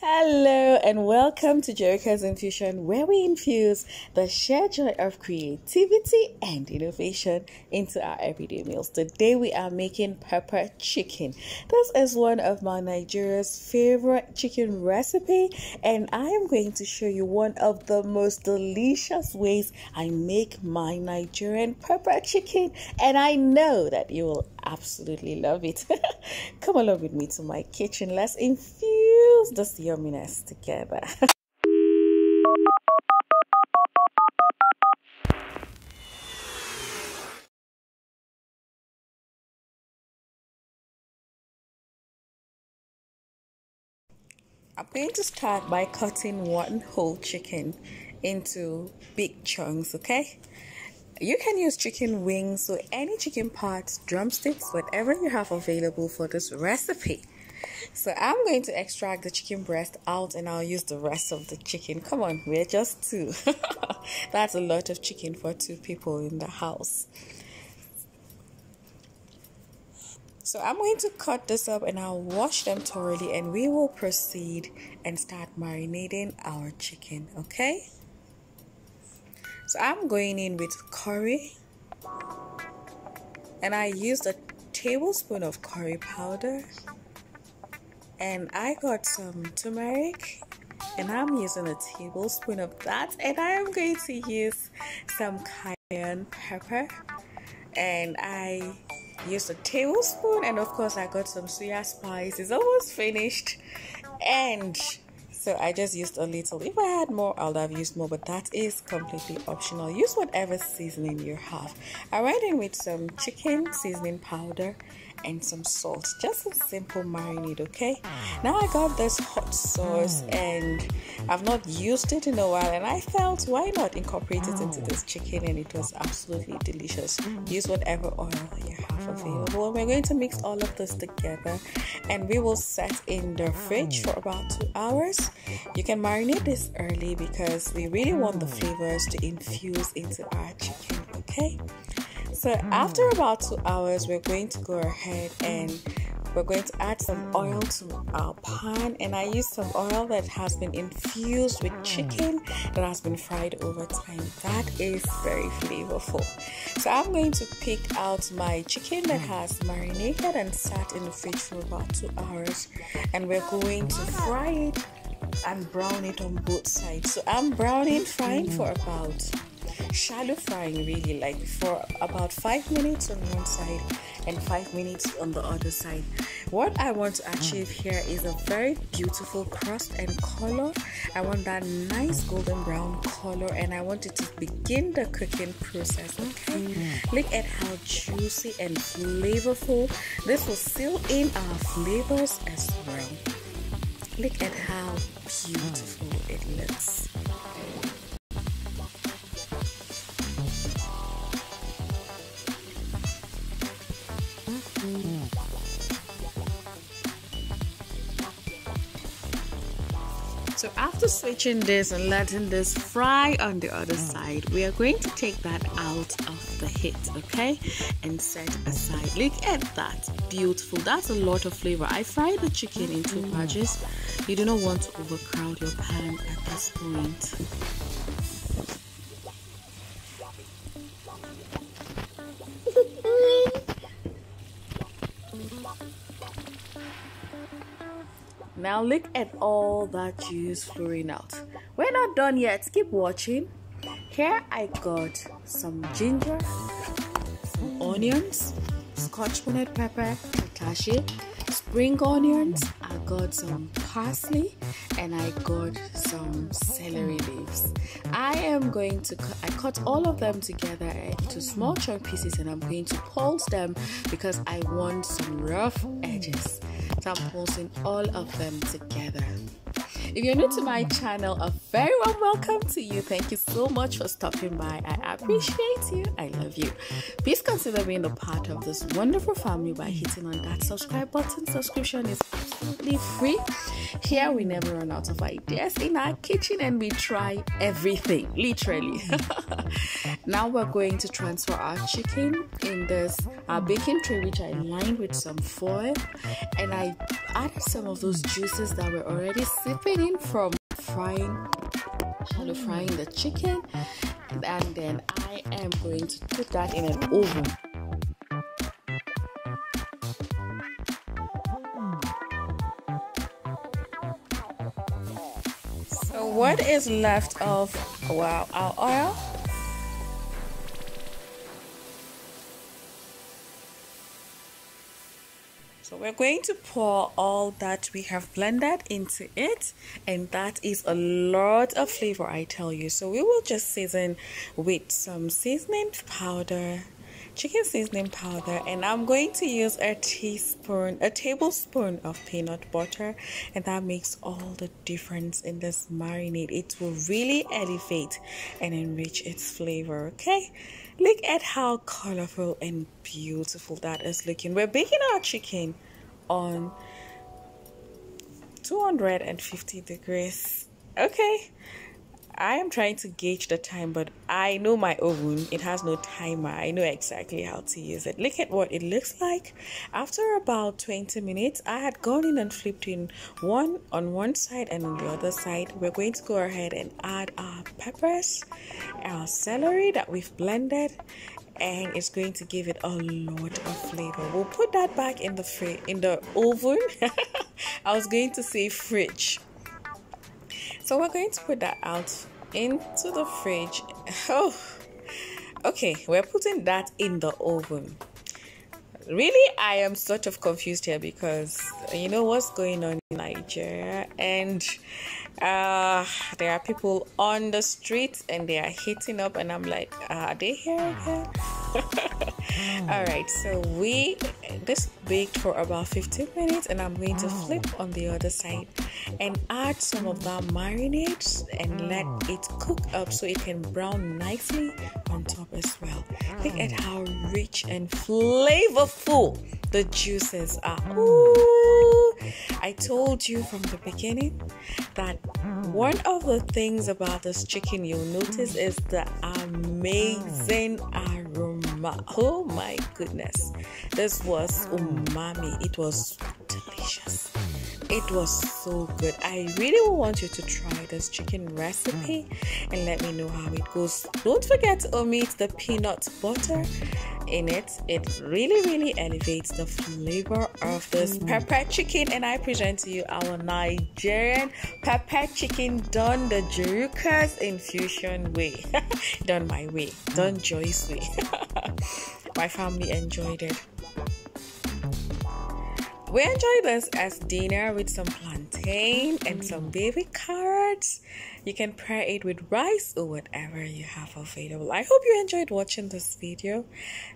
Hello and welcome to Jericho's Infusion, where we infuse the sheer joy of creativity and innovation into our everyday meals. Today we are making pepper chicken. This is one of my Nigeria's favorite chicken recipe, and I am going to show you one of the most delicious ways I make my Nigerian pepper chicken, and I know that you will absolutely love it. Come along with me to my kitchen. Let's infuse this yumminess together. I'm going to start by cutting one whole chicken into big chunks, okay? You can use chicken wings or any chicken parts, drumsticks, whatever you have available for this recipe. So I'm going to extract the chicken breast out and I'll use the rest of the chicken. Come on, we're just two. That's a lot of chicken for two people in the house. So I'm going to cut this up and I'll wash them thoroughly, and we will proceed and start marinating our chicken, okay? So I'm going in with curry, and I used a tablespoon of curry powder, and I got some turmeric, and I'm using a tablespoon of that, and I am going to use some cayenne pepper, and I used a tablespoon, and of course I got some soya spice. It's almost finished, and so I just used a little. If I had more, I would have used more, but that is completely optional. Use whatever seasoning you have. I went in with some chicken seasoning powder and some salt. Just a simple marinade, okay? Now I got this hot sauce and I've not used it in a while, and I felt why not incorporate it into this chicken, and it was absolutely delicious. Use whatever oil you have available. We're going to mix all of this together and we will set in the fridge for about 2 hours. You can marinate this early because we really want the flavors to infuse into our chicken, okay? So after about 2 hours, we're going to go ahead and we're going to add some oil to our pan, and I used some oil that has been infused with chicken that has been fried over time. That is very flavorful. So I'm going to pick out my chicken that has marinated and sat in the fridge for about 2 hours, and we're going to fry it and brown it on both sides. So I'm frying for about shallow frying, really, like for about 5 minutes on one side and 5 minutes on the other side. What I want to achieve here is a very beautiful crust and color. I want that nice golden brown color, and I want it to begin the cooking process, okay? Look at how juicy and flavorful. This will seal in our flavors as well. Look at how beautiful it looks. So after switching this and letting this fry on the other side, we are going to take that out of the heat, okay, and set aside. Look at that, beautiful. That's a lot of flavor. I fried the chicken in 2 batches. You do not want to overcrowd your pan at this point. Now look at all that juice flowing out. We're not done yet. Keep watching. Here I got some ginger, some onions, scotch bonnet pepper, tatashe, spring onions. I got some parsley, and I got some celery leaves. I cut all of them together into small chunk pieces, and I'm going to pulse them because I want some rough edges. So I'm pulsing all of them together. If you're new to my channel, a very warm welcome to you. Thank you so much for stopping by. I appreciate you. I love you. Please consider being a part of this wonderful family by hitting on that subscribe button. Subscription is absolutely free. Here we never run out of ideas in our kitchen and we try everything, literally. Now we're going to transfer our chicken in this baking tray, which I lined with some foil, and I added some of those juices that were already sipping in from shallow frying the chicken, and then I am going to put that in an oven. So what is left of our oil? So we're going to pour all that we have blended into it, and that is a lot of flavor, I tell you. So we will just season with some seasoning powder, chicken seasoning powder, and I'm going to use a tablespoon of peanut butter, and that makes all the difference in this marinade. It will really elevate and enrich its flavor. Okay, look at how colorful and beautiful that is looking. We're baking our chicken on 250 degrees. Okay, I am trying to gauge the time, but I know my oven, it has no timer. I know exactly how to use it. Look at what it looks like. After about 20 minutes, I had gone in and flipped in one on one side and on the other side. We're going to go ahead and add our peppers, our celery that we've blended, and it's going to give it a lot of flavor. We'll put that back in the oven. I was going to say fridge. So we're going to put that out into the fridge. Oh, okay, we're putting that in the oven. Really, I am sort of confused here because you know what's going on in Nigeria, and there are people on the street and they are heating up, and I'm like, are they here again? All right, so this baked for about 15 minutes, and I'm going to flip on the other side and add some of that marinade and let it cook up so it can brown nicely on top as well. Look at how rich and flavorful the juices are. Ooh, I told you from the beginning that one of the things about this chicken you'll notice is the amazing aroma. Oh my goodness, this was umami. It was delicious. It was so good. I really want you to try this chicken recipe and let me know how it goes. Don't forget to omit the peanut butter in it. It really elevates the flavor of this pepper chicken, and I present to you our Nigerian pepper chicken done the Jerukas infusion way. Done my way, done Joy's way. My family enjoyed it. We enjoy this as dinner with some plantain and some baby carrots. You can pair it with rice or whatever you have available. I hope you enjoyed watching this video.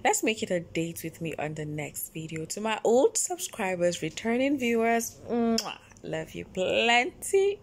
Let's make it a date with me on the next video. To my old subscribers, returning viewers, mwah, love you plenty.